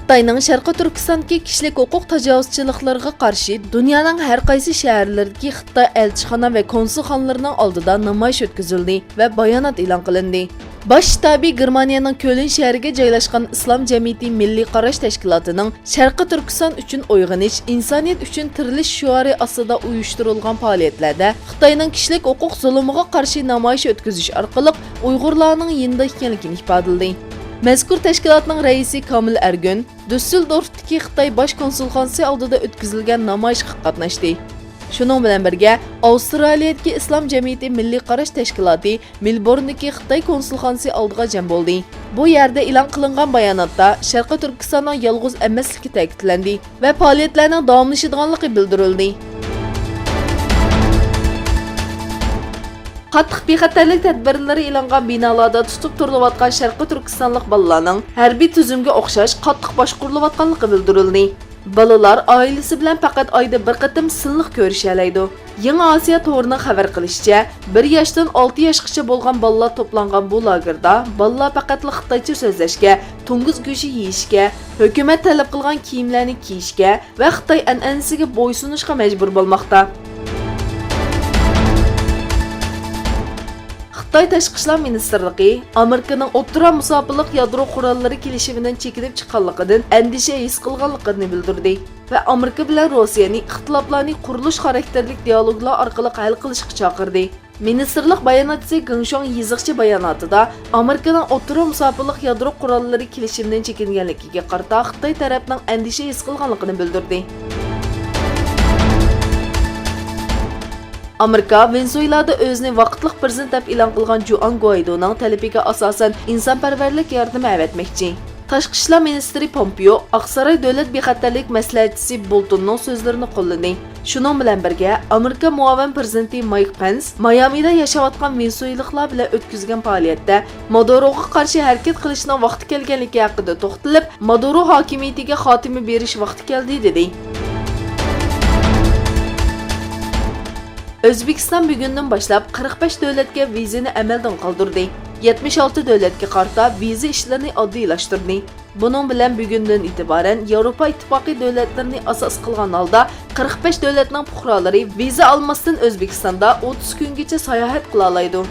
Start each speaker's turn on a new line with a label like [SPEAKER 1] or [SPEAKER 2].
[SPEAKER 1] Xitoyning Sharqiy Turkistondagi kishilik huquq tajovuzchiliklariga qarshi dunyoning har qaysi shaharlaridagi Xitoy elchixona va konsulxonalarining oldida namoyish o'tkazildi va bayonot e'lon qilindi. Bosh shtabi Germaniyaning Köln shahriga joylashgan Islom jamiyati milliy qarash tashkilotining Sharqiy Turkiston uchun uyg'onish, insoniyat uchun tirilish shiori ostida uyushtirilgan faoliyatlarda Xitoyning kishilik huquq zulmiga qarshi namoyish o'tkazish orqali Uyg'urlarning yanida ekanligini ifodaladi. Mazkur tashkilotning raisi Kamil Ergun Düsseldorfdagi Xitoy bosh konsulxonasi oldida o'tkazilgan namoyishga qatnashdi. Shuning bilan birga Avstraliyadagi Islom jamiyati milliy qarash tashkiloti Melbourndagi Xitoy konsulxonasi oldiga jam bo'ldi. Bu yerda e'lon qilingan bayonotda Sharqiy Turkistonning yolg'iz emasligi ta'kidlandi va faoliyatlarning davomlashadiganligi bildirildi. Qattiq bexatarlik tadbirlari e'longan binolarda tutib turilayotgan Sharqiy Turkistonlik bolalarning harbiy tuzumga o'xshash qattiq boshqarilayotganligi bildirildi. Balalar oilasi bilan faqat oyda bir qatim silliq ko'risha oladi. Yangi Osiyo to'rining xabar qilishicha, 1 yoshdan 6 yoshgacha bo'lgan bolalar to'plangan bu lagerda bolalar faqat xitoycha so'zlashga, to'ng'iz go'shi yeyishga, hukumat talab qilgan kiyimlarni kiyishga va Xitoy an'anasiga bo'ysunishga majbur bo'lmoqda. Xitoy Tashqi ishlar ministrligi Amerikaning o'rta musofirlik yadro qurollari kelishuvidan chekinib chiqqanligidan andisha his qilganligini bildirdi va Amerika bilan Rossiyaning ixtiloflarni qurilish xarakterli dialoglar orqali hal qilishga chaqirdi. Ministrlik bayonotchisi Gengshong yozig'chi bayonotida Amerikaning o'rta musofirlik yadro qurollari kelishuvidan chekinganligiga qarata Xitoy tarafining andisha his qilganligini bildirdi. Amerika Venezuelada o'zini vaqtliq prezident deb e'lon qilgan Juan Guaidoning talabiga asosan insonparvarlik yordami avatmoqchi. Tashqi ishlar ministri Pompeo Oqsaroy davlat bexatarlik maslahatchisi Boltonning so'zlarini qo'lladi. Shuning bilan birga Amerika muavin prezidenti Mike Pence Mayamida yashayotgan venesuelaliklar bilan o'tkazgan faoliyatda Maduroga qarshi harakat qilishning vaqti kelganligi haqida to'xtalib, Maduro hokimiyatiga xotima berish vaqti keldi dedi. O'zbekiston bugundan boshlab 45 davlatga vizani amaldan qoldirdi. 76 davlatga qarta viza ishlarini oddiylashtirdi. Buning bilan bugundan e'tiboran Yevropa ittifoqi davlatlarini asos qilgan holda 45 davlatning fuqarolari viza olmasdan O'zbekistonda 30 kungacha sayohat qila oladi.